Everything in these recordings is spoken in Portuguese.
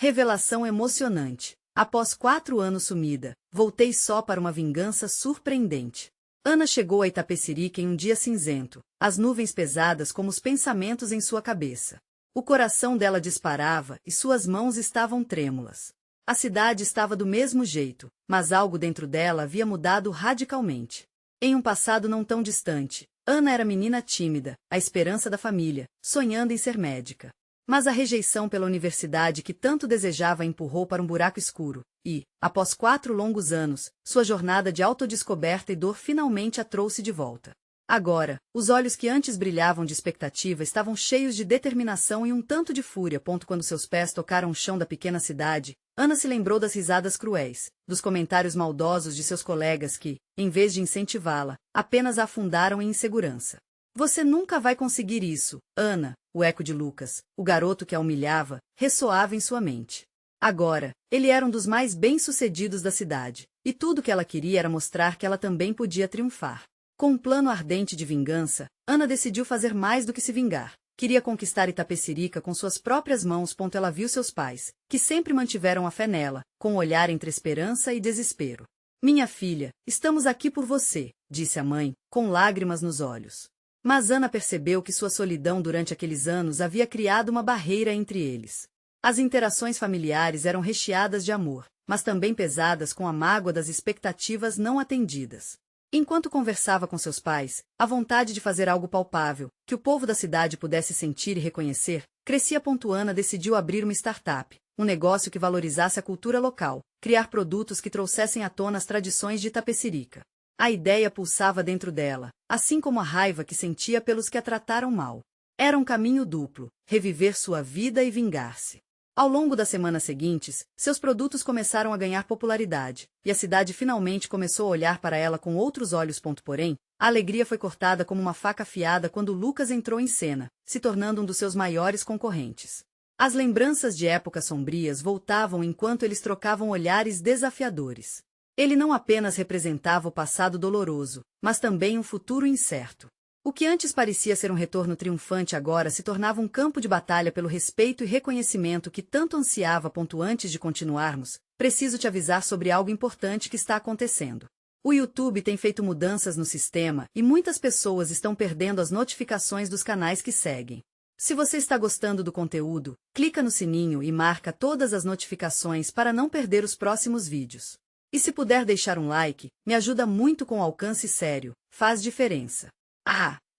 Revelação emocionante. Após 4 anos sumida, voltei só para uma vingança surpreendente. Ana chegou a Itapecerica em um dia cinzento, as nuvens pesadas como os pensamentos em sua cabeça. O coração dela disparava e suas mãos estavam trêmulas. A cidade estava do mesmo jeito, mas algo dentro dela havia mudado radicalmente. Em um passado não tão distante, Ana era menina tímida, a esperança da família, sonhando em ser médica. Mas a rejeição pela universidade que tanto desejava a empurrou para um buraco escuro, e, após 4 longos anos, sua jornada de autodescoberta e dor finalmente a trouxe de volta. Agora, os olhos que antes brilhavam de expectativa estavam cheios de determinação e um tanto de fúria. Quando seus pés tocaram o chão da pequena cidade, Ana se lembrou das risadas cruéis, dos comentários maldosos de seus colegas que, em vez de incentivá-la, apenas a afundaram em insegurança. Você nunca vai conseguir isso, Ana, o eco de Lucas, o garoto que a humilhava, ressoava em sua mente. Agora, ele era um dos mais bem-sucedidos da cidade, e tudo que ela queria era mostrar que ela também podia triunfar. Com um plano ardente de vingança, Ana decidiu fazer mais do que se vingar. Queria conquistar Itapecerica com suas próprias mãos. Ela viu seus pais, que sempre mantiveram a fé nela, com um olhar entre esperança e desespero. Minha filha, estamos aqui por você, disse a mãe, com lágrimas nos olhos. Mas Ana percebeu que sua solidão durante aqueles anos havia criado uma barreira entre eles. As interações familiares eram recheadas de amor, mas também pesadas com a mágoa das expectativas não atendidas. Enquanto conversava com seus pais, a vontade de fazer algo palpável, que o povo da cidade pudesse sentir e reconhecer, crescia. Ana decidiu abrir uma startup, um negócio que valorizasse a cultura local, criar produtos que trouxessem à tona as tradições de Itapecerica. A ideia pulsava dentro dela, assim como a raiva que sentia pelos que a trataram mal. Era um caminho duplo, reviver sua vida e vingar-se. Ao longo das semanas seguintes, seus produtos começaram a ganhar popularidade, e a cidade finalmente começou a olhar para ela com outros olhos. Porém, a alegria foi cortada como uma faca afiada quando Lucas entrou em cena, se tornando um dos seus maiores concorrentes. As lembranças de épocas sombrias voltavam enquanto eles trocavam olhares desafiadores. Ele não apenas representava o passado doloroso, mas também um futuro incerto. O que antes parecia ser um retorno triunfante agora se tornava um campo de batalha pelo respeito e reconhecimento que tanto ansiava. Antes de continuarmos, preciso te avisar sobre algo importante que está acontecendo. O YouTube tem feito mudanças no sistema e muitas pessoas estão perdendo as notificações dos canais que seguem. Se você está gostando do conteúdo, clica no sininho e marca todas as notificações para não perder os próximos vídeos. E se puder deixar um like, me ajuda muito com alcance sério, faz diferença.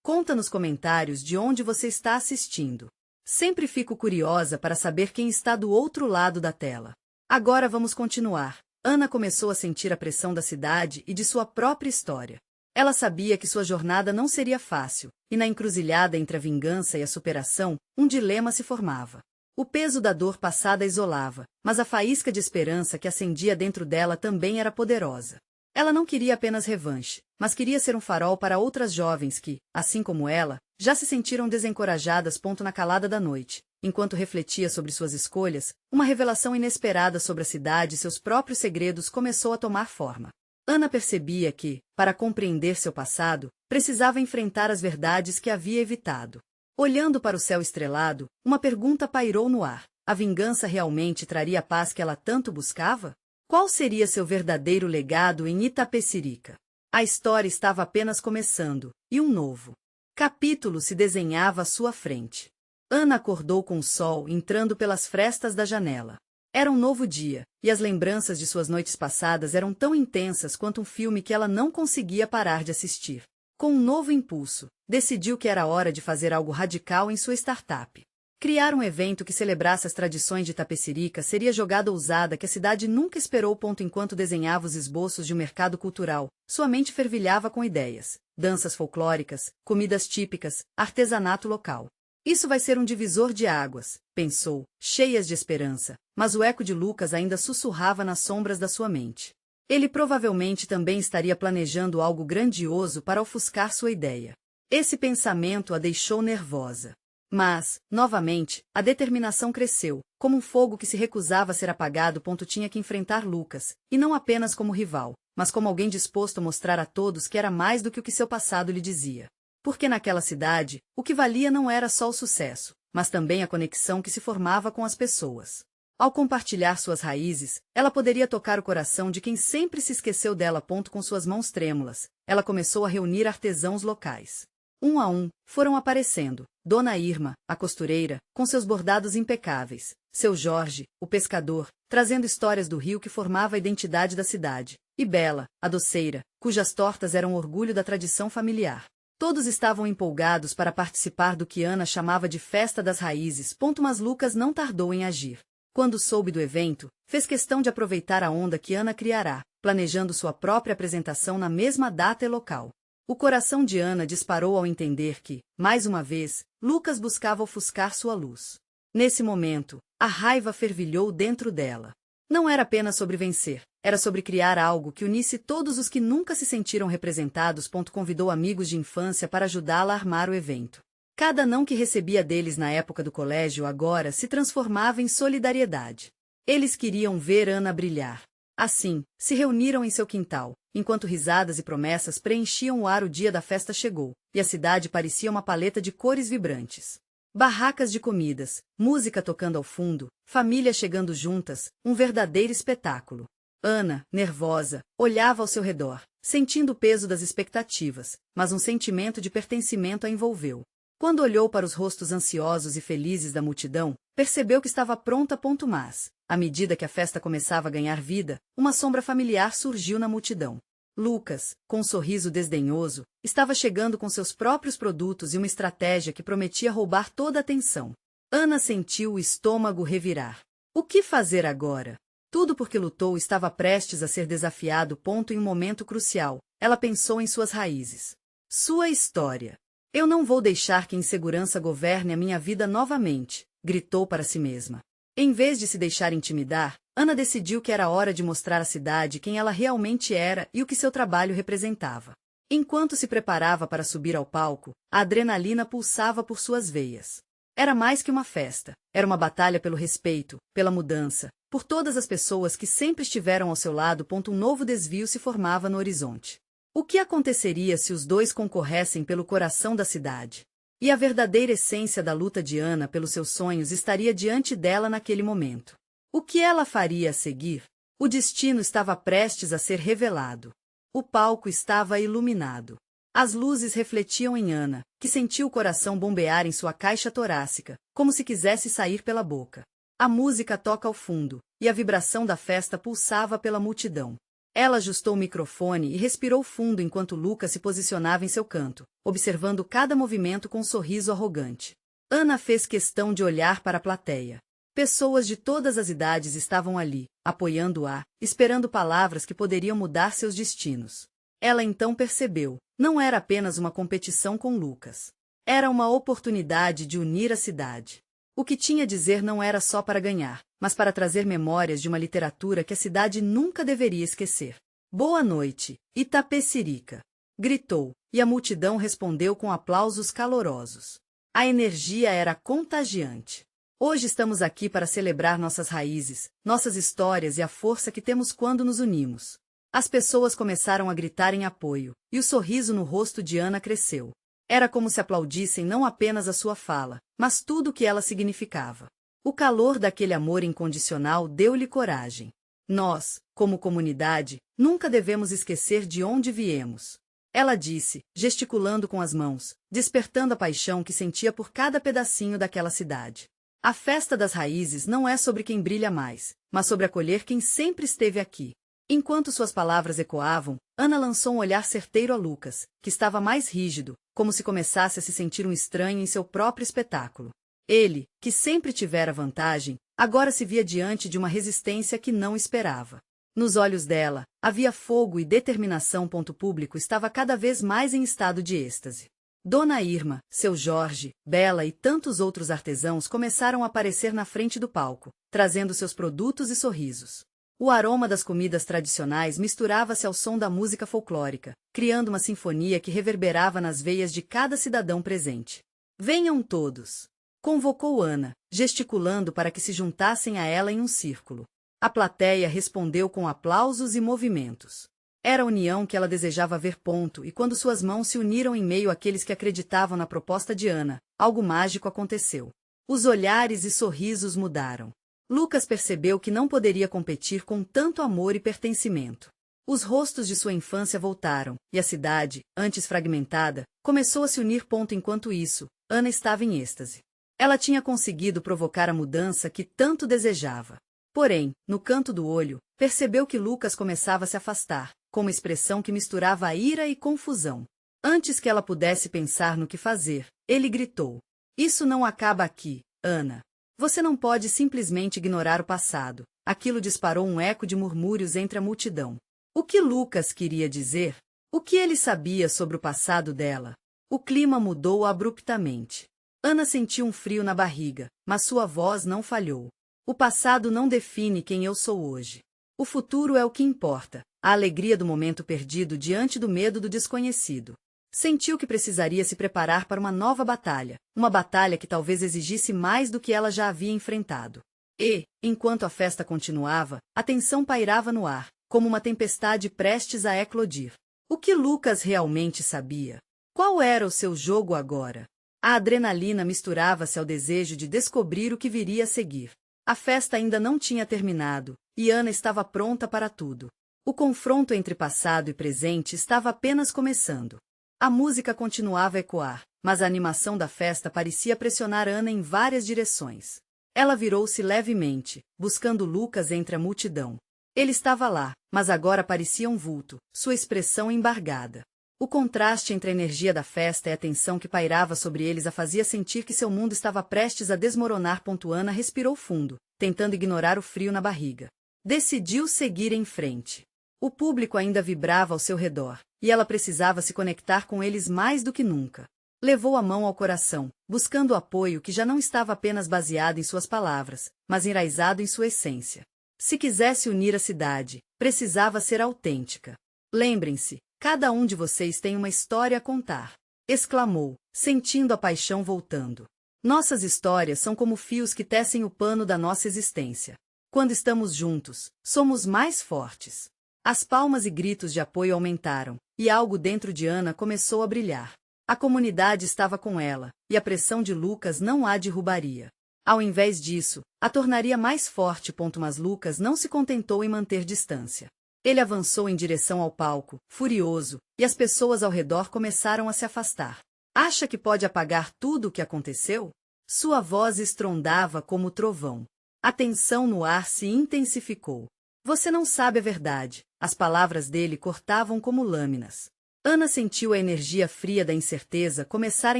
Conta nos comentários de onde você está assistindo. Sempre fico curiosa para saber quem está do outro lado da tela. Agora vamos continuar. Ana começou a sentir a pressão da cidade e de sua própria história. Ela sabia que sua jornada não seria fácil, e na encruzilhada entre a vingança e a superação, um dilema se formava. O peso da dor passada isolava, mas a faísca de esperança que acendia dentro dela também era poderosa. Ela não queria apenas revanche, mas queria ser um farol para outras jovens que, assim como ela, já se sentiram desencorajadas. Na calada da noite, enquanto refletia sobre suas escolhas, uma revelação inesperada sobre a cidade e seus próprios segredos começou a tomar forma. Ana percebia que, para compreender seu passado, precisava enfrentar as verdades que havia evitado. Olhando para o céu estrelado, uma pergunta pairou no ar: a vingança realmente traria a paz que ela tanto buscava? Qual seria seu verdadeiro legado em Itapecerica? A história estava apenas começando, e um novo capítulo se desenhava à sua frente. Ana acordou com o sol entrando pelas frestas da janela. Era um novo dia, e as lembranças de suas noites passadas eram tão intensas quanto um filme que ela não conseguia parar de assistir. Com um novo impulso, decidiu que era hora de fazer algo radical em sua startup. Criar um evento que celebrasse as tradições de Itapecerica seria jogada ousada que a cidade nunca esperou. Enquanto desenhava os esboços de um mercado cultural, sua mente fervilhava com ideias, danças folclóricas, comidas típicas, artesanato local. Isso vai ser um divisor de águas, pensou, cheias de esperança, mas o eco de Lucas ainda sussurrava nas sombras da sua mente. Ele provavelmente também estaria planejando algo grandioso para ofuscar sua ideia. Esse pensamento a deixou nervosa. Mas, novamente, a determinação cresceu, como um fogo que se recusava a ser apagado. Tinha que enfrentar Lucas, e não apenas como rival, mas como alguém disposto a mostrar a todos que era mais do que o que seu passado lhe dizia. Porque naquela cidade, o que valia não era só o sucesso, mas também a conexão que se formava com as pessoas. Ao compartilhar suas raízes, ela poderia tocar o coração de quem sempre se esqueceu dela. Com suas mãos trêmulas, ela começou a reunir artesãos locais. Um a um, foram aparecendo: Dona Irma, a costureira, com seus bordados impecáveis; seu Jorge, o pescador, trazendo histórias do rio que formava a identidade da cidade; e Bela, a doceira, cujas tortas eram orgulho da tradição familiar. Todos estavam empolgados para participar do que Ana chamava de Festa das Raízes. Mas Lucas não tardou em agir. Quando soube do evento, fez questão de aproveitar a onda que Ana criará, planejando sua própria apresentação na mesma data e local. O coração de Ana disparou ao entender que, mais uma vez, Lucas buscava ofuscar sua luz. Nesse momento, a raiva fervilhou dentro dela. Não era apenas sobre vencer, era sobre criar algo que unisse todos os que nunca se sentiram representados. Convidou amigos de infância para ajudá-la a armar o evento. Cada não que recebia deles na época do colégio agora se transformava em solidariedade. Eles queriam ver Ana brilhar. Assim, se reuniram em seu quintal, enquanto risadas e promessas preenchiam o ar. O dia da festa chegou, e a cidade parecia uma paleta de cores vibrantes. Barracas de comidas, música tocando ao fundo, família chegando juntas, um verdadeiro espetáculo. Ana, nervosa, olhava ao seu redor, sentindo o peso das expectativas, mas um sentimento de pertencimento a envolveu. Quando olhou para os rostos ansiosos e felizes da multidão, percebeu que estava pronta. Mas, à medida que a festa começava a ganhar vida, uma sombra familiar surgiu na multidão. Lucas, com um sorriso desdenhoso, estava chegando com seus próprios produtos e uma estratégia que prometia roubar toda a atenção. Ana sentiu o estômago revirar. O que fazer agora? Tudo porque lutou estava prestes a ser desafiado. Em um momento crucial, ela pensou em suas raízes. Sua história. Eu não vou deixar que insegurança governe a minha vida novamente, gritou para si mesma. Em vez de se deixar intimidar, Ana decidiu que era hora de mostrar à cidade quem ela realmente era e o que seu trabalho representava. Enquanto se preparava para subir ao palco, a adrenalina pulsava por suas veias. Era mais que uma festa, era uma batalha pelo respeito, pela mudança, por todas as pessoas que sempre estiveram ao seu lado. Um novo desvio se formava no horizonte. O que aconteceria se os dois concorressem pelo coração da cidade? E a verdadeira essência da luta de Ana pelos seus sonhos estaria diante dela naquele momento. O que ela faria a seguir? O destino estava prestes a ser revelado. O palco estava iluminado. As luzes refletiam em Ana, que sentiu o coração bombear em sua caixa torácica, como se quisesse sair pela boca. A música toca ao fundo, e a vibração da festa pulsava pela multidão. Ela ajustou o microfone e respirou fundo enquanto Lucas se posicionava em seu canto, observando cada movimento com um sorriso arrogante. Ana fez questão de olhar para a plateia. Pessoas de todas as idades estavam ali, apoiando-a, esperando palavras que poderiam mudar seus destinos. Ela então percebeu, não era apenas uma competição com Lucas. Era uma oportunidade de unir a cidade. O que tinha a dizer não era só para ganhar, mas para trazer memórias de uma literatura que a cidade nunca deveria esquecer. Boa noite, Itapecerica! Gritou, e a multidão respondeu com aplausos calorosos. A energia era contagiante. Hoje estamos aqui para celebrar nossas raízes, nossas histórias e a força que temos quando nos unimos. As pessoas começaram a gritar em apoio, e o sorriso no rosto de Ana cresceu. Era como se aplaudissem não apenas a sua fala, mas tudo o que ela significava. O calor daquele amor incondicional deu-lhe coragem. Nós, como comunidade, nunca devemos esquecer de onde viemos. Ela disse, gesticulando com as mãos, despertando a paixão que sentia por cada pedacinho daquela cidade. A festa das raízes não é sobre quem brilha mais, mas sobre acolher quem sempre esteve aqui. Enquanto suas palavras ecoavam, Ana lançou um olhar certeiro a Lucas, que estava mais rígido, como se começasse a se sentir um estranho em seu próprio espetáculo. Ele, que sempre tivera vantagem, agora se via diante de uma resistência que não esperava. Nos olhos dela, havia fogo e determinação. O público estava cada vez mais em estado de êxtase. Dona Irma, seu Jorge, Bela e tantos outros artesãos começaram a aparecer na frente do palco, trazendo seus produtos e sorrisos. O aroma das comidas tradicionais misturava-se ao som da música folclórica, criando uma sinfonia que reverberava nas veias de cada cidadão presente. Venham todos! Convocou Ana, gesticulando para que se juntassem a ela em um círculo. A plateia respondeu com aplausos e movimentos. Era a união que ela desejava ver. E quando suas mãos se uniram em meio àqueles que acreditavam na proposta de Ana, algo mágico aconteceu. Os olhares e sorrisos mudaram. Lucas percebeu que não poderia competir com tanto amor e pertencimento. Os rostos de sua infância voltaram, e a cidade, antes fragmentada, começou a se unir. Enquanto isso, Ana estava em êxtase. Ela tinha conseguido provocar a mudança que tanto desejava. Porém, no canto do olho, percebeu que Lucas começava a se afastar, com uma expressão que misturava ira e confusão. Antes que ela pudesse pensar no que fazer, ele gritou: "Isso não acaba aqui, Ana. Você não pode simplesmente ignorar o passado." Aquilo disparou um eco de murmúrios entre a multidão. O que Lucas queria dizer? O que ele sabia sobre o passado dela? O clima mudou abruptamente. Ana sentiu um frio na barriga, mas sua voz não falhou. O passado não define quem eu sou hoje. O futuro é o que importa, a alegria do momento perdido diante do medo do desconhecido. Sentiu que precisaria se preparar para uma batalha que talvez exigisse mais do que ela já havia enfrentado. E, enquanto a festa continuava, a tensão pairava no ar, como uma tempestade prestes a eclodir. O que Lucas realmente sabia? Qual era o seu jogo agora? A adrenalina misturava-se ao desejo de descobrir o que viria a seguir. A festa ainda não tinha terminado, e Ana estava pronta para tudo. O confronto entre passado e presente estava apenas começando. A música continuava a ecoar, mas a animação da festa parecia pressionar Ana em várias direções. Ela virou-se levemente, buscando Lucas entre a multidão. Ele estava lá, mas agora parecia um vulto, sua expressão embargada. O contraste entre a energia da festa e a tensão que pairava sobre eles a fazia sentir que seu mundo estava prestes a desmoronar. Ana respirou fundo, tentando ignorar o frio na barriga. Decidiu seguir em frente. O público ainda vibrava ao seu redor, e ela precisava se conectar com eles mais do que nunca. Levou a mão ao coração, buscando apoio que já não estava apenas baseado em suas palavras, mas enraizado em sua essência. Se quisesse unir a cidade, precisava ser autêntica. "Lembrem-se, cada um de vocês tem uma história a contar", exclamou, sentindo a paixão voltando. "Nossas histórias são como fios que tecem o pano da nossa existência. Quando estamos juntos, somos mais fortes." As palmas e gritos de apoio aumentaram, e algo dentro de Ana começou a brilhar. A comunidade estava com ela, e a pressão de Lucas não a derrubaria. Ao invés disso, a tornaria mais forte. Mas Lucas não se contentou em manter distância. Ele avançou em direção ao palco, furioso, e as pessoas ao redor começaram a se afastar. "Acha que pode apagar tudo o que aconteceu?" Sua voz estrondava como trovão. A tensão no ar se intensificou. "Você não sabe a verdade." As palavras dele cortavam como lâminas. Ana sentiu a energia fria da incerteza começar a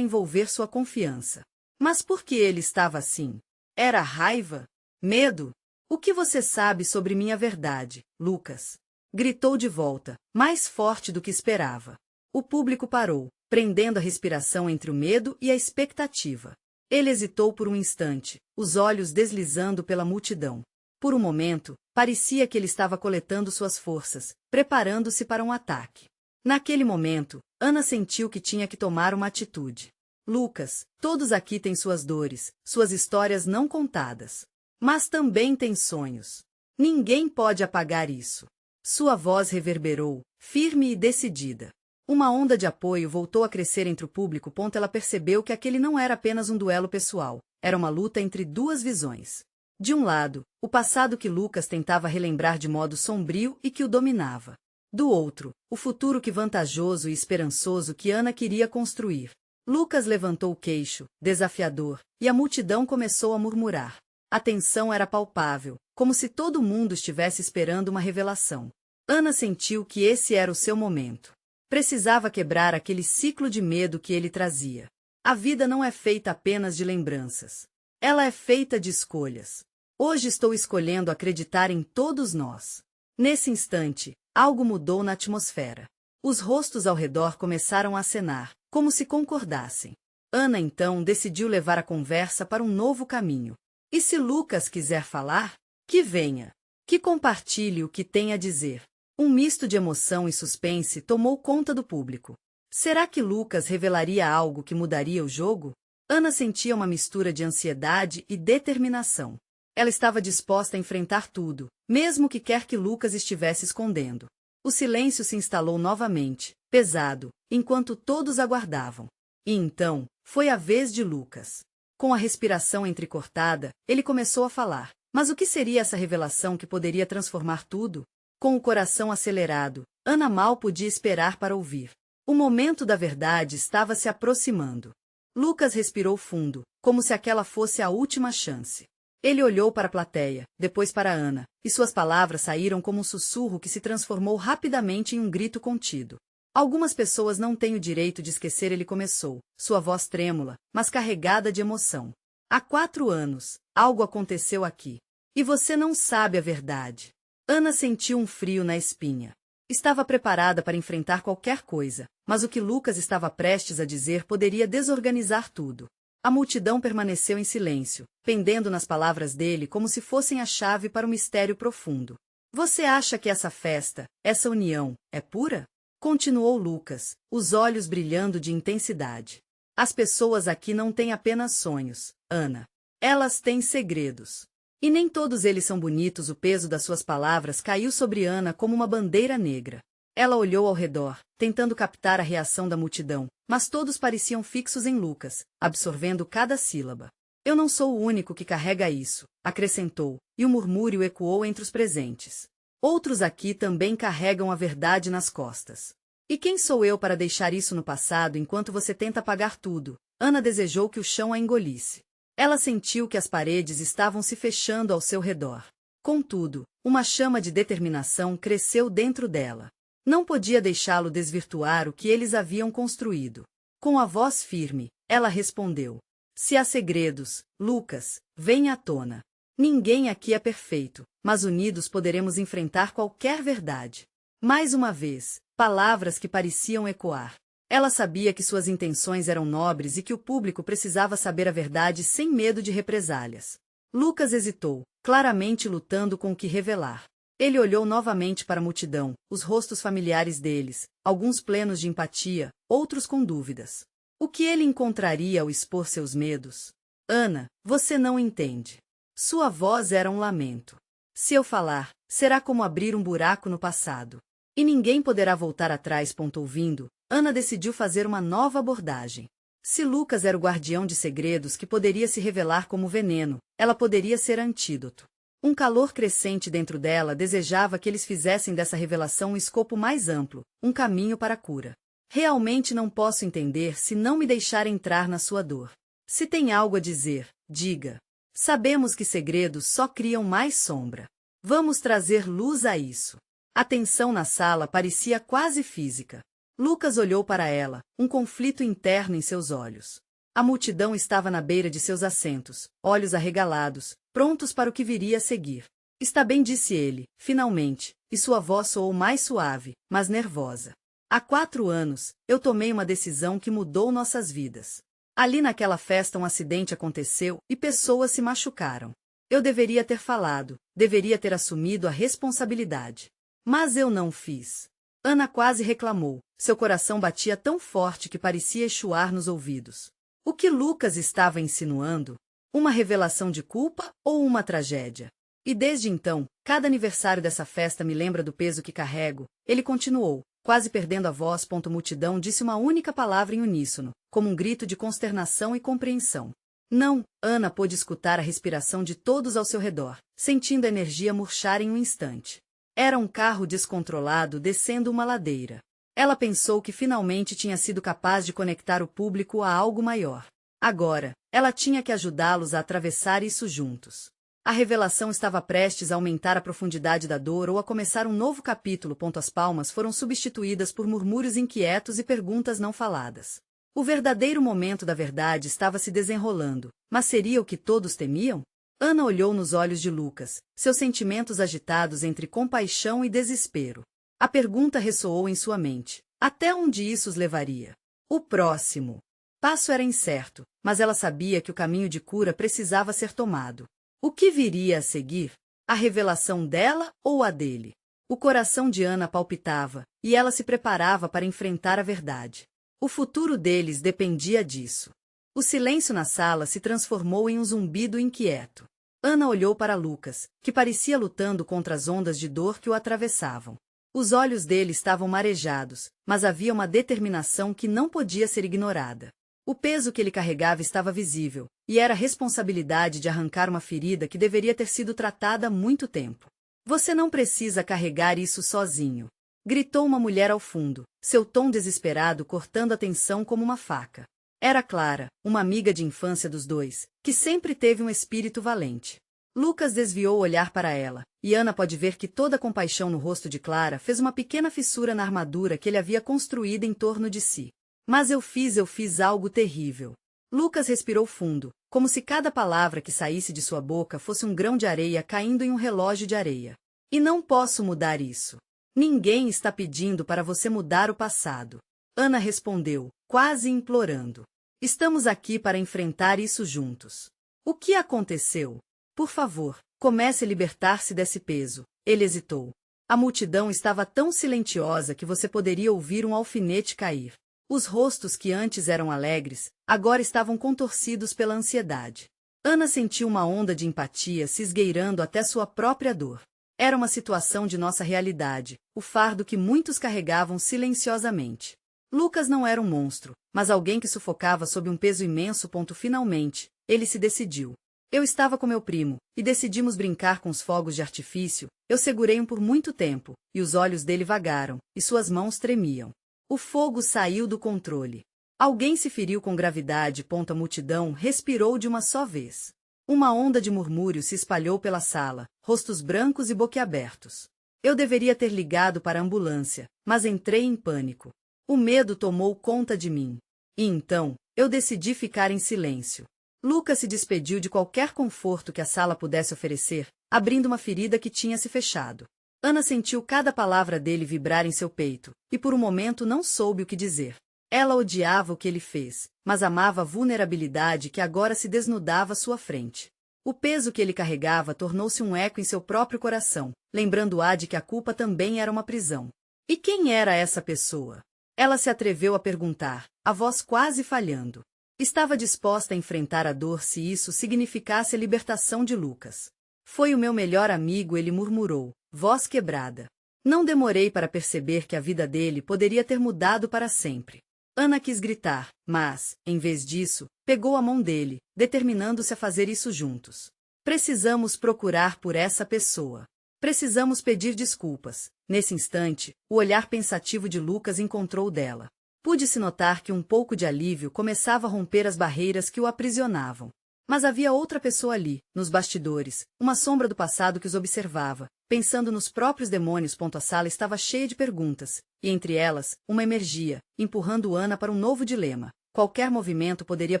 envolver sua confiança. Mas por que ele estava assim? Era raiva? Medo? "O que você sabe sobre minha verdade, Lucas?" gritou de volta, mais forte do que esperava. O público parou, prendendo a respiração entre o medo e a expectativa. Ele hesitou por um instante, os olhos deslizando pela multidão. Por um momento, parecia que ele estava coletando suas forças, preparando-se para um ataque. Naquele momento, Ana sentiu que tinha que tomar uma atitude. "Lucas, todos aqui têm suas dores, suas histórias não contadas. Mas também têm sonhos. Ninguém pode apagar isso." Sua voz reverberou, firme e decidida. Uma onda de apoio voltou a crescer entre o público. Ela percebeu que aquele não era apenas um duelo pessoal, era uma luta entre duas visões. De um lado, o passado que Lucas tentava relembrar de modo sombrio e que o dominava. Do outro, o futuro que vantajoso e esperançoso que Ana queria construir. Lucas levantou o queixo, desafiador, e a multidão começou a murmurar. A tensão era palpável, como se todo mundo estivesse esperando uma revelação. Ana sentiu que esse era o seu momento. Precisava quebrar aquele ciclo de medo que ele trazia. A vida não é feita apenas de lembranças. Ela é feita de escolhas. Hoje estou escolhendo acreditar em todos nós. Nesse instante, algo mudou na atmosfera. Os rostos ao redor começaram a acenar, como se concordassem. Ana então decidiu levar a conversa para um novo caminho. "E se Lucas quiser falar? Que venha. Que compartilhe o que tem a dizer." Um misto de emoção e suspense tomou conta do público. Será que Lucas revelaria algo que mudaria o jogo? Ana sentia uma mistura de ansiedade e determinação. Ela estava disposta a enfrentar tudo, mesmo o que quer que Lucas estivesse escondendo. O silêncio se instalou novamente, pesado, enquanto todos aguardavam. E então, foi a vez de Lucas. Com a respiração entrecortada, ele começou a falar. Mas o que seria essa revelação que poderia transformar tudo? Com o coração acelerado, Ana mal podia esperar para ouvir. O momento da verdade estava se aproximando. Lucas respirou fundo, como se aquela fosse a última chance. Ele olhou para a plateia, depois para Ana, e suas palavras saíram como um sussurro que se transformou rapidamente em um grito contido. Algumas pessoas não têm o direito de esquecer, ele começou, sua voz trêmula, mas carregada de emoção. Há 4 anos, algo aconteceu aqui. E você não sabe a verdade. Ana sentiu um frio na espinha. Estava preparada para enfrentar qualquer coisa, mas o que Lucas estava prestes a dizer poderia desorganizar tudo. A multidão permaneceu em silêncio, pendendo nas palavras dele como se fossem a chave para um mistério profundo. Você acha que essa festa, essa união, é pura? Continuou Lucas, os olhos brilhando de intensidade. As pessoas aqui não têm apenas sonhos, Ana. Elas têm segredos. E nem todos eles são bonitos. O peso das suas palavras caiu sobre Ana como uma bandeira negra. Ela olhou ao redor, tentando captar a reação da multidão, mas todos pareciam fixos em Lucas, absorvendo cada sílaba. Eu não sou o único que carrega isso, acrescentou, e o murmúrio ecoou entre os presentes. Outros aqui também carregam a verdade nas costas. E quem sou eu para deixar isso no passado enquanto você tenta apagar tudo? Ana desejou que o chão a engolisse. Ela sentiu que as paredes estavam se fechando ao seu redor. Contudo, uma chama de determinação cresceu dentro dela. Não podia deixá-lo desvirtuar o que eles haviam construído. Com a voz firme, ela respondeu. Se há segredos, Lucas, venha à tona. Ninguém aqui é perfeito, mas unidos poderemos enfrentar qualquer verdade. Mais uma vez, palavras que pareciam ecoar. Ela sabia que suas intenções eram nobres e que o público precisava saber a verdade sem medo de represálias. Lucas hesitou, claramente lutando com o que revelar. Ele olhou novamente para a multidão, os rostos familiares deles, alguns plenos de empatia, outros com dúvidas. O que ele encontraria ao expor seus medos? Ana, você não entende. Sua voz era um lamento. Se eu falar, será como abrir um buraco no passado. E ninguém poderá voltar atrás. Ouvindo, Ana decidiu fazer uma nova abordagem. Se Lucas era o guardião de segredos que poderia se revelar como veneno, ela poderia ser antídoto. Um calor crescente dentro dela desejava que eles fizessem dessa revelação um escopo mais amplo, um caminho para a cura. Realmente não posso entender se não me deixar entrar na sua dor. Se tem algo a dizer, diga. Sabemos que segredos só criam mais sombra. Vamos trazer luz a isso. A tensão na sala parecia quase física. Lucas olhou para ela, um conflito interno em seus olhos. A multidão estava na beira de seus assentos, olhos arregalados, prontos para o que viria a seguir. Está bem, disse ele, finalmente, e sua voz soou mais suave, mas nervosa. Há 4 anos, eu tomei uma decisão que mudou nossas vidas. Ali naquela festa um acidente aconteceu e pessoas se machucaram. Eu deveria ter falado, deveria ter assumido a responsabilidade. Mas eu não fiz. Ana quase reclamou, seu coração batia tão forte que parecia echoar nos ouvidos. O que Lucas estava insinuando? Uma revelação de culpa ou uma tragédia? E desde então, cada aniversário dessa festa me lembra do peso que carrego. Ele continuou, quase perdendo a voz. Multidão disse uma única palavra em uníssono, como um grito de consternação e compreensão. Não, Ana pôde escutar a respiração de todos ao seu redor, sentindo a energia murchar em um instante. Era um carro descontrolado descendo uma ladeira. Ela pensou que finalmente tinha sido capaz de conectar o público a algo maior. Agora, ela tinha que ajudá-los a atravessar isso juntos. A revelação estava prestes a aumentar a profundidade da dor ou a começar um novo capítulo. As palmas foram substituídas por murmúrios inquietos e perguntas não faladas. O verdadeiro momento da verdade estava se desenrolando, mas seria o que todos temiam? Ana olhou nos olhos de Lucas, seus sentimentos agitados entre compaixão e desespero. A pergunta ressoou em sua mente. Até onde isso os levaria? O próximo passo era incerto, mas ela sabia que o caminho de cura precisava ser tomado. O que viria a seguir? A revelação dela ou a dele? O coração de Ana palpitava, e ela se preparava para enfrentar a verdade. O futuro deles dependia disso. O silêncio na sala se transformou em um zumbido inquieto. Ana olhou para Lucas, que parecia lutando contra as ondas de dor que o atravessavam. Os olhos dele estavam marejados, mas havia uma determinação que não podia ser ignorada. O peso que ele carregava estava visível, e era a responsabilidade de arrancar uma ferida que deveria ter sido tratada há muito tempo. Você não precisa carregar isso sozinho. Gritou uma mulher ao fundo, seu tom desesperado cortando a tensão como uma faca. Era Clara, uma amiga de infância dos dois, que sempre teve um espírito valente. Lucas desviou o olhar para ela, e Ana pode ver que toda a compaixão no rosto de Clara fez uma pequena fissura na armadura que ele havia construído em torno de si. Mas eu fiz algo terrível. Lucas respirou fundo, como se cada palavra que saísse de sua boca fosse um grão de areia caindo em um relógio de areia. E não posso mudar isso. Ninguém está pedindo para você mudar o passado. Ana respondeu, quase implorando. Estamos aqui para enfrentar isso juntos. O que aconteceu? Por favor, comece a libertar-se desse peso. Ele hesitou. A multidão estava tão silenciosa que você poderia ouvir um alfinete cair. Os rostos que antes eram alegres, agora estavam contorcidos pela ansiedade. Ana sentiu uma onda de empatia se esgueirando até sua própria dor. Era uma situação de nossa realidade, o fardo que muitos carregavam silenciosamente. Lucas não era um monstro, mas alguém que sufocava sob um peso imenso. Finalmente, ele se decidiu. Eu estava com meu primo, e decidimos brincar com os fogos de artifício. Eu segurei-o por muito tempo, e os olhos dele vagaram, e suas mãos tremiam. O fogo saiu do controle. Alguém se feriu com gravidade. A multidão respirou de uma só vez. Uma onda de murmúrio se espalhou pela sala, rostos brancos e boquiabertos. Eu deveria ter ligado para a ambulância, mas entrei em pânico. O medo tomou conta de mim. E então, eu decidi ficar em silêncio. Lucas se despediu de qualquer conforto que a sala pudesse oferecer, abrindo uma ferida que tinha se fechado. Ana sentiu cada palavra dele vibrar em seu peito, e por um momento não soube o que dizer. Ela odiava o que ele fez, mas amava a vulnerabilidade que agora se desnudava à sua frente. O peso que ele carregava tornou-se um eco em seu próprio coração, lembrando-a de que a culpa também era uma prisão. E quem era essa pessoa? Ela se atreveu a perguntar, a voz quase falhando. Estava disposta a enfrentar a dor se isso significasse a libertação de Lucas. Foi o meu melhor amigo, ele murmurou, voz quebrada. Não demorei para perceber que a vida dele poderia ter mudado para sempre. Ana quis gritar, mas, em vez disso, pegou a mão dele, determinando-se a fazer isso juntos. Precisamos procurar por essa pessoa. Precisamos pedir desculpas. Nesse instante, o olhar pensativo de Lucas encontrou o dela. Pude-se notar que um pouco de alívio começava a romper as barreiras que o aprisionavam. Mas havia outra pessoa ali, nos bastidores, uma sombra do passado que os observava, pensando nos próprios demônios. A sala estava cheia de perguntas, e entre elas, uma emergia, empurrando Ana para um novo dilema. Qualquer movimento poderia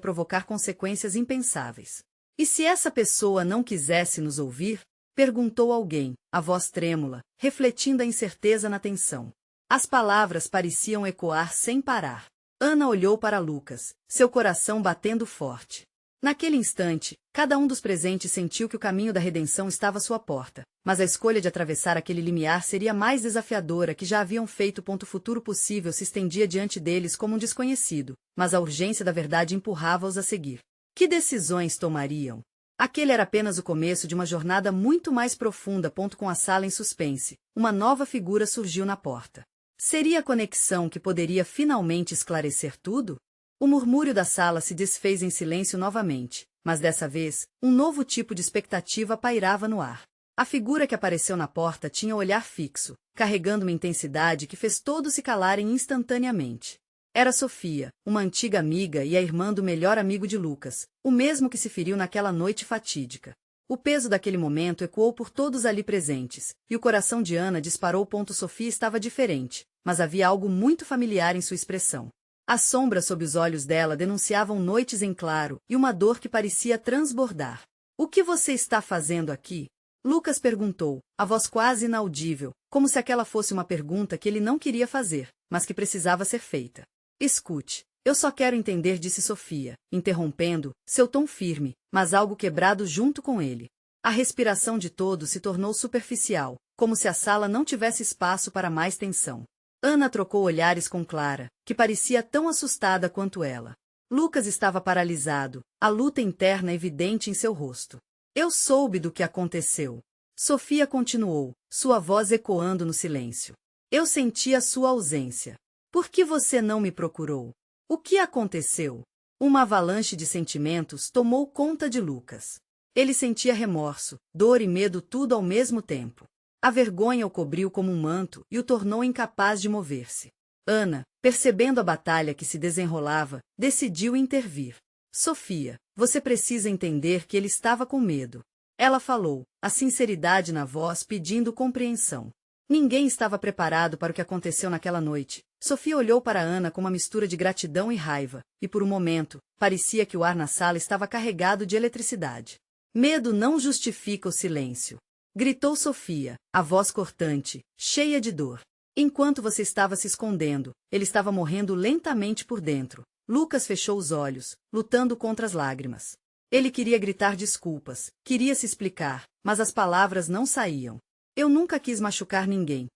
provocar consequências impensáveis. E se essa pessoa não quisesse nos ouvir? Perguntou alguém, a voz trêmula, refletindo a incerteza na tensão. As palavras pareciam ecoar sem parar. Ana olhou para Lucas, seu coração batendo forte. Naquele instante, cada um dos presentes sentiu que o caminho da redenção estava à sua porta, mas a escolha de atravessar aquele limiar seria mais desafiadora que já haviam feito. O futuro possível se estendia diante deles como um desconhecido, mas a urgência da verdade empurrava-os a seguir. Que decisões tomariam? Aquele era apenas o começo de uma jornada muito mais profunda. Com a sala em suspense, uma nova figura surgiu na porta. Seria a conexão que poderia finalmente esclarecer tudo? O murmúrio da sala se desfez em silêncio novamente, mas dessa vez, um novo tipo de expectativa pairava no ar. A figura que apareceu na porta tinha o olhar fixo, carregando uma intensidade que fez todos se calarem instantaneamente. Era Sofia, uma antiga amiga e a irmã do melhor amigo de Lucas, o mesmo que se feriu naquela noite fatídica. O peso daquele momento ecoou por todos ali presentes, e o coração de Ana disparou. Sofia estava diferente, mas havia algo muito familiar em sua expressão. As sombras sob os olhos dela denunciavam noites em claro e uma dor que parecia transbordar. O que você está fazendo aqui? Lucas perguntou, a voz quase inaudível, como se aquela fosse uma pergunta que ele não queria fazer, mas que precisava ser feita. Escute, eu só quero entender, disse Sofia, interrompendo, seu tom firme, mas algo quebrado junto com ele. A respiração de todos se tornou superficial, como se a sala não tivesse espaço para mais tensão. Ana trocou olhares com Clara, que parecia tão assustada quanto ela. Lucas estava paralisado, a luta interna evidente em seu rosto. Eu soube do que aconteceu. Sofia continuou, sua voz ecoando no silêncio. Eu senti a sua ausência. Por que você não me procurou? O que aconteceu? Uma avalanche de sentimentos tomou conta de Lucas. Ele sentia remorso, dor e medo tudo ao mesmo tempo. A vergonha o cobriu como um manto e o tornou incapaz de mover-se. Ana, percebendo a batalha que se desenrolava, decidiu intervir. Sofia, você precisa entender que ele estava com medo. Ela falou, a sinceridade na voz pedindo compreensão. Ninguém estava preparado para o que aconteceu naquela noite. Sofia olhou para Ana com uma mistura de gratidão e raiva, e por um momento, parecia que o ar na sala estava carregado de eletricidade. Medo não justifica o silêncio. Gritou Sofia, a voz cortante, cheia de dor. Enquanto você estava se escondendo, ele estava morrendo lentamente por dentro. Lucas fechou os olhos, lutando contra as lágrimas. Ele queria gritar desculpas, queria se explicar, mas as palavras não saíam. Eu nunca quis machucar ninguém,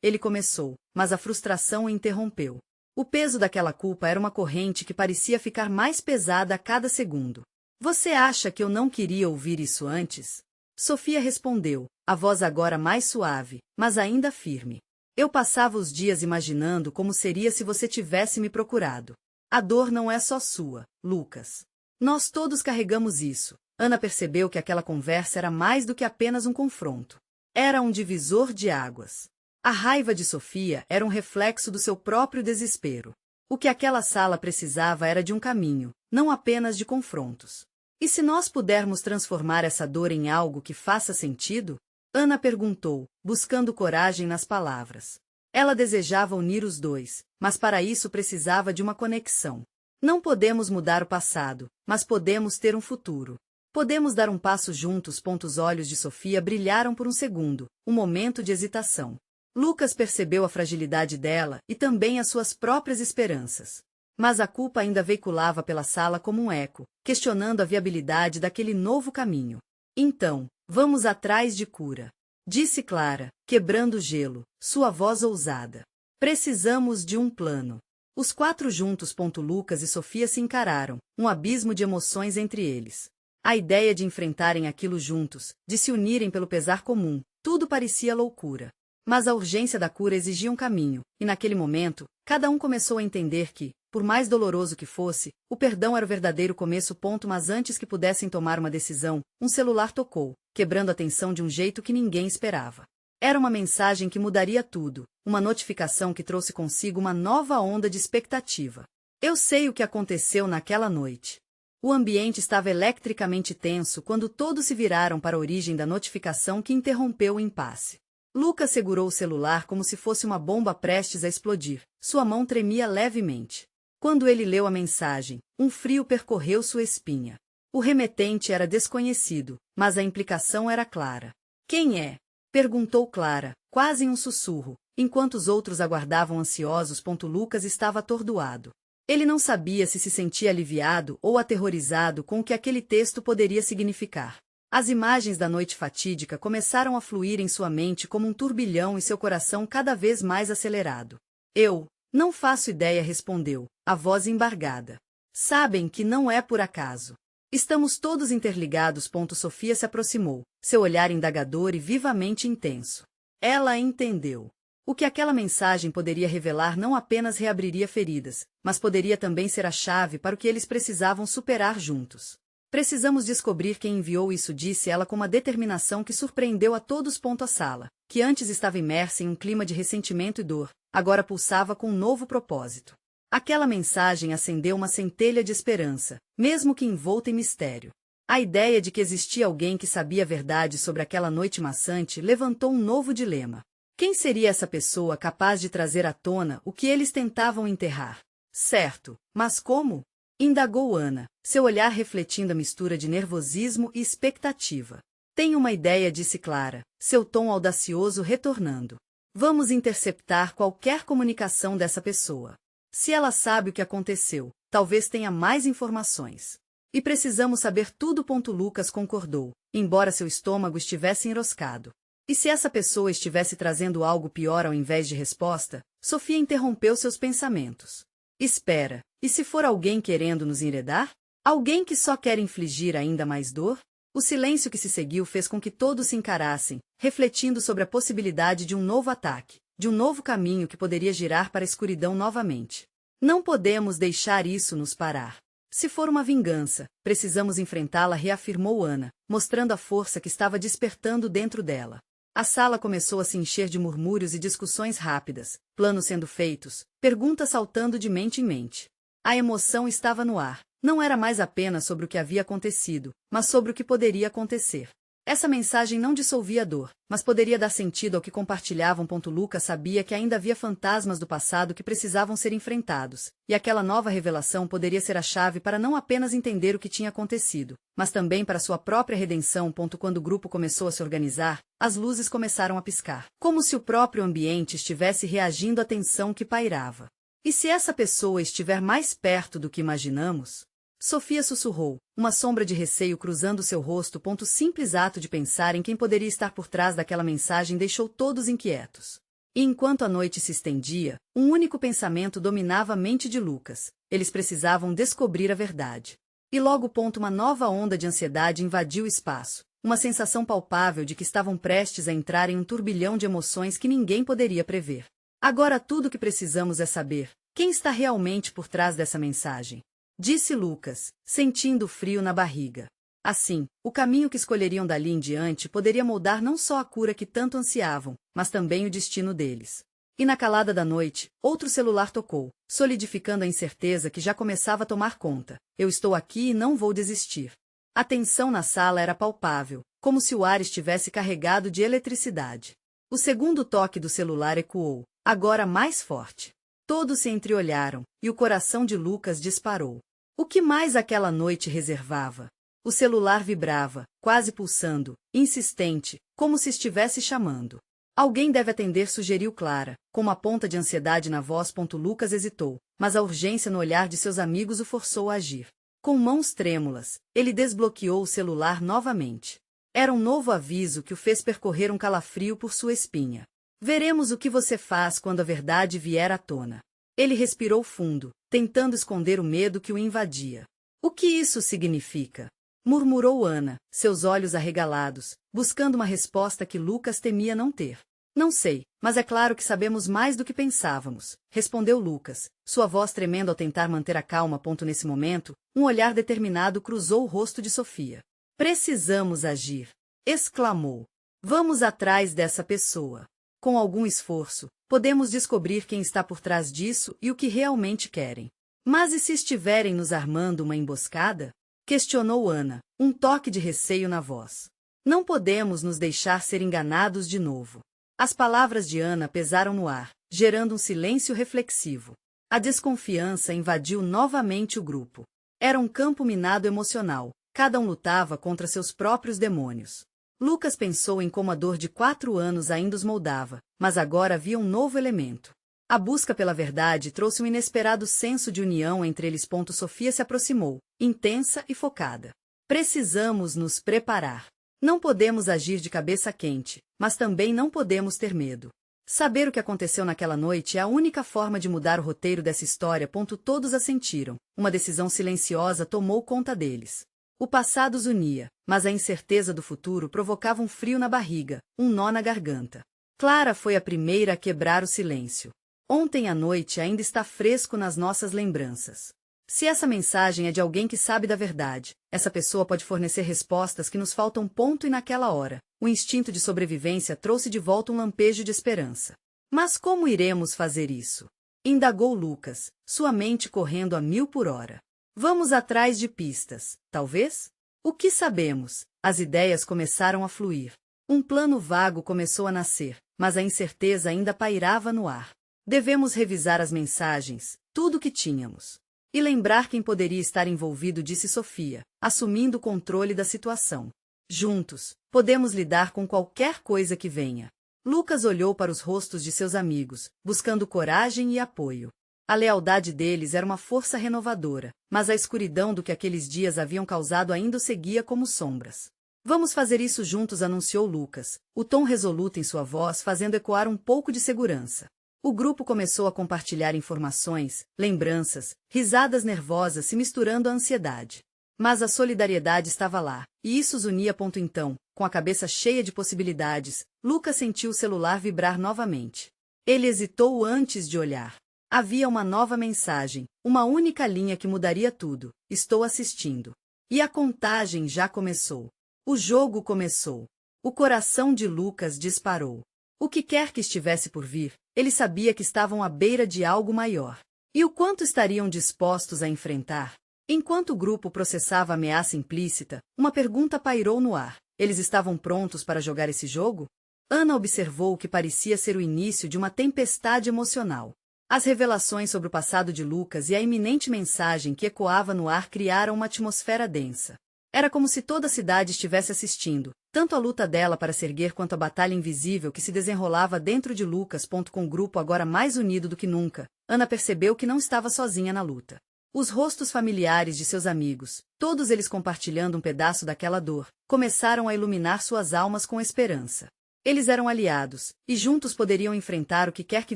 ele começou, mas a frustração o interrompeu. O peso daquela culpa era uma corrente que parecia ficar mais pesada a cada segundo. Você acha que eu não queria ouvir isso antes? Sofia respondeu, a voz agora mais suave, mas ainda firme. Eu passava os dias imaginando como seria se você tivesse me procurado. A dor não é só sua, Lucas. Nós todos carregamos isso. Ana percebeu que aquela conversa era mais do que apenas um confronto. Era um divisor de águas. A raiva de Sofia era um reflexo do seu próprio desespero. O que aquela sala precisava era de um caminho, não apenas de confrontos. E se nós pudermos transformar essa dor em algo que faça sentido? Ana perguntou, buscando coragem nas palavras. Ela desejava unir os dois, mas para isso precisava de uma conexão. Não podemos mudar o passado, mas podemos ter um futuro. Podemos dar um passo juntos. Os olhos de Sofia brilharam por um segundo, um momento de hesitação. Lucas percebeu a fragilidade dela e também as suas próprias esperanças. Mas a culpa ainda veiculava pela sala como um eco, questionando a viabilidade daquele novo caminho. Então, vamos atrás de cura, disse Clara, quebrando o gelo, sua voz ousada. Precisamos de um plano. Os quatro juntos. Lucas e Sofia se encararam, um abismo de emoções entre eles. A ideia de enfrentarem aquilo juntos, de se unirem pelo pesar comum, tudo parecia loucura. Mas a urgência da cura exigia um caminho, e naquele momento, cada um começou a entender que, por mais doloroso que fosse, o perdão era o verdadeiro começo. Mas antes que pudessem tomar uma decisão, um celular tocou, quebrando a tensão de um jeito que ninguém esperava. Era uma mensagem que mudaria tudo, uma notificação que trouxe consigo uma nova onda de expectativa. Eu sei o que aconteceu naquela noite. O ambiente estava eletricamente tenso quando todos se viraram para a origem da notificação que interrompeu o impasse. Lucas segurou o celular como se fosse uma bomba prestes a explodir. Sua mão tremia levemente. Quando ele leu a mensagem, um frio percorreu sua espinha. O remetente era desconhecido, mas a implicação era clara. Quem é? Perguntou Clara, quase em um sussurro, enquanto os outros aguardavam ansiosos. Lucas estava atordoado. Ele não sabia se sentia aliviado ou aterrorizado com o que aquele texto poderia significar. As imagens da noite fatídica começaram a fluir em sua mente como um turbilhão e seu coração cada vez mais acelerado. Eu não faço ideia, respondeu, a voz embargada. Sabem que não é por acaso. Estamos todos interligados. Sofia se aproximou, seu olhar indagador e vivamente intenso. Ela entendeu. O que aquela mensagem poderia revelar não apenas reabriria feridas, mas poderia também ser a chave para o que eles precisavam superar juntos. Precisamos descobrir quem enviou isso, disse ela com uma determinação que surpreendeu a todos. A sala, que antes estava imersa em um clima de ressentimento e dor, agora pulsava com um novo propósito. Aquela mensagem acendeu uma centelha de esperança, mesmo que envolta em mistério. A ideia de que existia alguém que sabia a verdade sobre aquela noite maçante levantou um novo dilema. Quem seria essa pessoa capaz de trazer à tona o que eles tentavam enterrar? Certo, mas como? Indagou Ana, seu olhar refletindo a mistura de nervosismo e expectativa. Tenho uma ideia, disse Clara, seu tom audacioso retornando. Vamos interceptar qualquer comunicação dessa pessoa. Se ela sabe o que aconteceu, talvez tenha mais informações. E precisamos saber tudo. Lucas concordou, embora seu estômago estivesse enroscado. E se essa pessoa estivesse trazendo algo pior ao invés de resposta? Sofia interrompeu seus pensamentos. Espera, e se for alguém querendo nos enredar? Alguém que só quer infligir ainda mais dor? O silêncio que se seguiu fez com que todos se encarassem, refletindo sobre a possibilidade de um novo ataque, de um novo caminho que poderia girar para a escuridão novamente. Não podemos deixar isso nos parar. Se for uma vingança, precisamos enfrentá-la, reafirmou Ana, mostrando a força que estava despertando dentro dela. A sala começou a se encher de murmúrios e discussões rápidas, planos sendo feitos, perguntas saltando de mente em mente. A emoção estava no ar. Não era mais apenas sobre o que havia acontecido, mas sobre o que poderia acontecer. Essa mensagem não dissolvia a dor, mas poderia dar sentido ao que compartilhavam. Lucas sabia que ainda havia fantasmas do passado que precisavam ser enfrentados, e aquela nova revelação poderia ser a chave para não apenas entender o que tinha acontecido, mas também para sua própria redenção. Quando o grupo começou a se organizar, as luzes começaram a piscar, como se o próprio ambiente estivesse reagindo à tensão que pairava. E se essa pessoa estiver mais perto do que imaginamos? Sofia sussurrou, uma sombra de receio cruzando seu rosto. O simples ato de pensar em quem poderia estar por trás daquela mensagem deixou todos inquietos. E enquanto a noite se estendia, um único pensamento dominava a mente de Lucas. Eles precisavam descobrir a verdade. E logo uma nova onda de ansiedade invadiu o espaço, uma sensação palpável de que estavam prestes a entrar em um turbilhão de emoções que ninguém poderia prever. Agora tudo o que precisamos é saber quem está realmente por trás dessa mensagem. Disse Lucas, sentindo frio na barriga. Assim, o caminho que escolheriam dali em diante poderia moldar não só a cura que tanto ansiavam, mas também o destino deles. E na calada da noite, outro celular tocou, solidificando a incerteza que já começava a tomar conta. Eu estou aqui e não vou desistir. A tensão na sala era palpável, como se o ar estivesse carregado de eletricidade. O segundo toque do celular ecoou, agora mais forte. Todos se entreolharam, e o coração de Lucas disparou. O que mais aquela noite reservava? O celular vibrava, quase pulsando, insistente, como se estivesse chamando. Alguém deve atender, sugeriu Clara, com uma ponta de ansiedade na voz. Lucas hesitou, mas a urgência no olhar de seus amigos o forçou a agir. Com mãos trêmulas, ele desbloqueou o celular novamente. Era um novo aviso que o fez percorrer um calafrio por sua espinha. Veremos o que você faz quando a verdade vier à tona. Ele respirou fundo, tentando esconder o medo que o invadia. O que isso significa? Murmurou Ana, seus olhos arregalados, buscando uma resposta que Lucas temia não ter. Não sei, mas é claro que sabemos mais do que pensávamos, respondeu Lucas, sua voz tremendo ao tentar manter a calma. Nesse momento, um olhar determinado cruzou o rosto de Sofia. Precisamos agir, exclamou. Vamos atrás dessa pessoa. Com algum esforço, podemos descobrir quem está por trás disso e o que realmente querem. Mas e se estiverem nos armando uma emboscada? Questionou Ana, um toque de receio na voz. Não podemos nos deixar ser enganados de novo. As palavras de Ana pesaram no ar, gerando um silêncio reflexivo. A desconfiança invadiu novamente o grupo. Era um campo minado emocional, cada um lutava contra seus próprios demônios. Lucas pensou em como a dor de 4 anos ainda os moldava, mas agora havia um novo elemento. A busca pela verdade trouxe um inesperado senso de união entre eles. Sofia se aproximou, intensa e focada. Precisamos nos preparar. Não podemos agir de cabeça quente, mas também não podemos ter medo. Saber o que aconteceu naquela noite é a única forma de mudar o roteiro dessa história. Todos assentiram. Uma decisão silenciosa tomou conta deles. O passado os unia, mas a incerteza do futuro provocava um frio na barriga, um nó na garganta. Clara foi a primeira a quebrar o silêncio. Ontem à noite ainda está fresco nas nossas lembranças. Se essa mensagem é de alguém que sabe da verdade, essa pessoa pode fornecer respostas que nos faltam. E naquela hora, o instinto de sobrevivência trouxe de volta um lampejo de esperança. Mas como iremos fazer isso? Indagou Lucas, sua mente correndo a 1000 por hora. Vamos atrás de pistas, talvez? O que sabemos? As ideias começaram a fluir. Um plano vago começou a nascer, mas a incerteza ainda pairava no ar. Devemos revisar as mensagens, tudo o que tínhamos. E lembrar quem poderia estar envolvido, disse Sofia, assumindo o controle da situação. Juntos, podemos lidar com qualquer coisa que venha. Lucas olhou para os rostos de seus amigos, buscando coragem e apoio. A lealdade deles era uma força renovadora, mas a escuridão do que aqueles dias haviam causado ainda o seguia como sombras. Vamos fazer isso juntos, anunciou Lucas, o tom resoluto em sua voz fazendo ecoar um pouco de segurança. O grupo começou a compartilhar informações, lembranças, risadas nervosas se misturando à ansiedade. Mas a solidariedade estava lá, e isso os unia. Então, com a cabeça cheia de possibilidades, Lucas sentiu o celular vibrar novamente. Ele hesitou antes de olhar. Havia uma nova mensagem, uma única linha que mudaria tudo. Estou assistindo. E a contagem já começou. O jogo começou. O coração de Lucas disparou. O que quer que estivesse por vir, ele sabia que estavam à beira de algo maior. E o quanto estariam dispostos a enfrentar? Enquanto o grupo processava a ameaça implícita, uma pergunta pairou no ar. Eles estavam prontos para jogar esse jogo? Ana observou o que parecia ser o início de uma tempestade emocional. As revelações sobre o passado de Lucas e a iminente mensagem que ecoava no ar criaram uma atmosfera densa. Era como se toda a cidade estivesse assistindo, tanto a luta dela para se erguer quanto a batalha invisível que se desenrolava dentro de Lucas. Com o grupo agora mais unido do que nunca, Ana percebeu que não estava sozinha na luta. Os rostos familiares de seus amigos, todos eles compartilhando um pedaço daquela dor, começaram a iluminar suas almas com esperança. Eles eram aliados, e juntos poderiam enfrentar o que quer que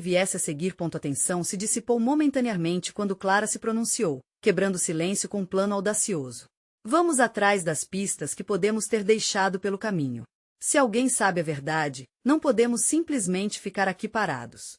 viesse a seguir. A tensão se dissipou momentaneamente quando Clara se pronunciou, quebrando o silêncio com um plano audacioso. Vamos atrás das pistas que podemos ter deixado pelo caminho. Se alguém sabe a verdade, não podemos simplesmente ficar aqui parados.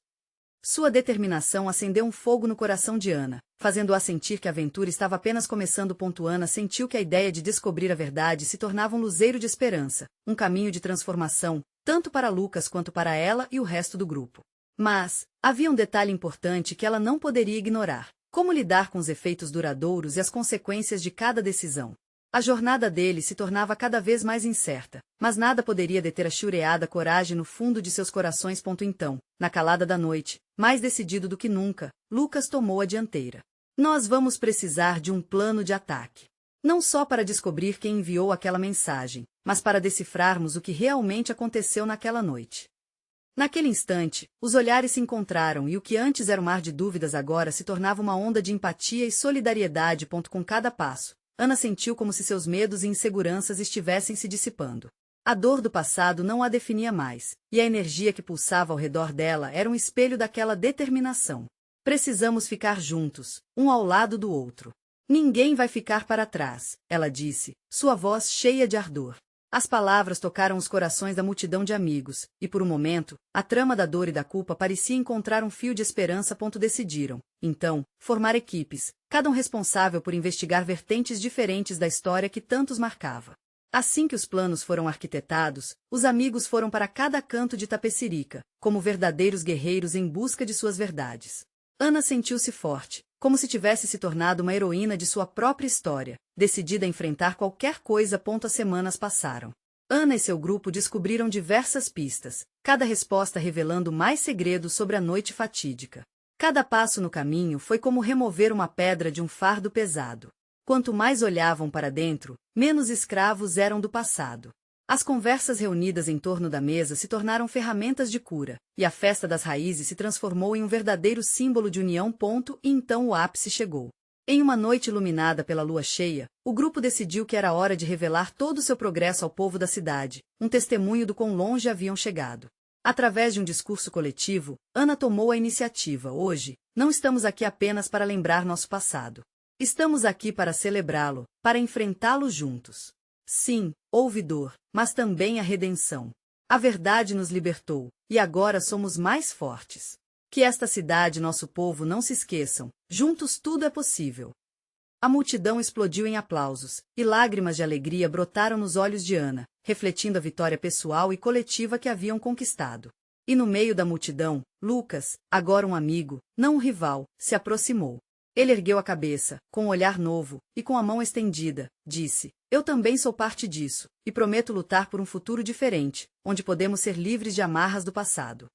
Sua determinação acendeu um fogo no coração de Ana, fazendo-a sentir que a aventura estava apenas começando. Ana sentiu que a ideia de descobrir a verdade se tornava um luzeiro de esperança, um caminho de transformação, tanto para Lucas quanto para ela e o resto do grupo. Mas havia um detalhe importante que ela não poderia ignorar: como lidar com os efeitos duradouros e as consequências de cada decisão. A jornada deles se tornava cada vez mais incerta, mas nada poderia deter a chureada coragem no fundo de seus corações. Então, na calada da noite, mais decidido do que nunca, Lucas tomou a dianteira. Nós vamos precisar de um plano de ataque. Não só para descobrir quem enviou aquela mensagem, mas para decifrarmos o que realmente aconteceu naquela noite. Naquele instante, os olhares se encontraram e o que antes era um mar de dúvidas agora se tornava uma onda de empatia e solidariedade. Com cada passo, Ana sentiu como se seus medos e inseguranças estivessem se dissipando. A dor do passado não a definia mais, e a energia que pulsava ao redor dela era um espelho daquela determinação. Precisamos ficar juntos, um ao lado do outro. Ninguém vai ficar para trás, ela disse, sua voz cheia de ardor. As palavras tocaram os corações da multidão de amigos, e por um momento, a trama da dor e da culpa parecia encontrar um fio de esperança. Decidiram, então, formar equipes, cada um responsável por investigar vertentes diferentes da história que tantos marcava. Assim que os planos foram arquitetados, os amigos foram para cada canto de Itapecerica, como verdadeiros guerreiros em busca de suas verdades. Ana sentiu-se forte, como se tivesse se tornado uma heroína de sua própria história, decidida a enfrentar qualquer coisa. As semanas passaram. Ana e seu grupo descobriram diversas pistas, cada resposta revelando mais segredos sobre a noite fatídica. Cada passo no caminho foi como remover uma pedra de um fardo pesado. Quanto mais olhavam para dentro, menos escravos eram do passado. As conversas reunidas em torno da mesa se tornaram ferramentas de cura, e a festa das raízes se transformou em um verdadeiro símbolo de união. E então o ápice chegou. Em uma noite iluminada pela lua cheia, o grupo decidiu que era hora de revelar todo o seu progresso ao povo da cidade, um testemunho do quão longe haviam chegado. Através de um discurso coletivo, Ana tomou a iniciativa. Hoje, não estamos aqui apenas para lembrar nosso passado. Estamos aqui para celebrá-lo, para enfrentá-lo juntos. Sim, houve dor, mas também a redenção. A verdade nos libertou, e agora somos mais fortes. Que esta cidade e nosso povo não se esqueçam, juntos tudo é possível. A multidão explodiu em aplausos, e lágrimas de alegria brotaram nos olhos de Ana, refletindo a vitória pessoal e coletiva que haviam conquistado. E no meio da multidão, Lucas, agora um amigo, não um rival, se aproximou. Ele ergueu a cabeça, com um olhar novo, e com a mão estendida, disse: eu também sou parte disso, e prometo lutar por um futuro diferente, onde podemos ser livres de amarras do passado.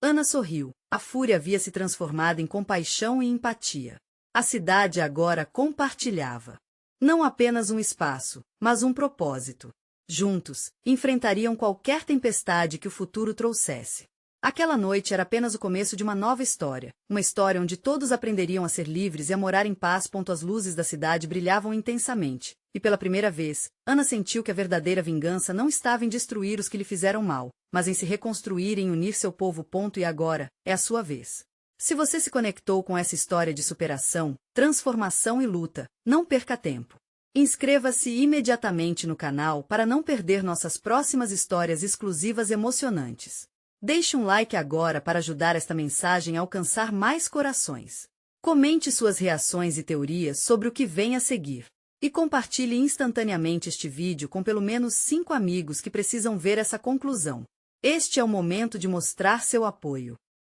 Ana sorriu. A fúria havia se transformado em compaixão e empatia. A cidade agora compartilhava. Não apenas um espaço, mas um propósito. Juntos, enfrentariam qualquer tempestade que o futuro trouxesse. Aquela noite era apenas o começo de uma nova história, uma história onde todos aprenderiam a ser livres e a morar em paz. As luzes da cidade brilhavam intensamente, e pela primeira vez, Ana sentiu que a verdadeira vingança não estava em destruir os que lhe fizeram mal, mas em se reconstruir e em unir seu povo. E agora, é a sua vez. Se você se conectou com essa história de superação, transformação e luta, não perca tempo. Inscreva-se imediatamente no canal para não perder nossas próximas histórias exclusivas emocionantes. Deixe um like agora para ajudar esta mensagem a alcançar mais corações. Comente suas reações e teorias sobre o que vem a seguir. E compartilhe instantaneamente este vídeo com pelo menos 5 amigos que precisam ver essa conclusão. Este é o momento de mostrar seu apoio.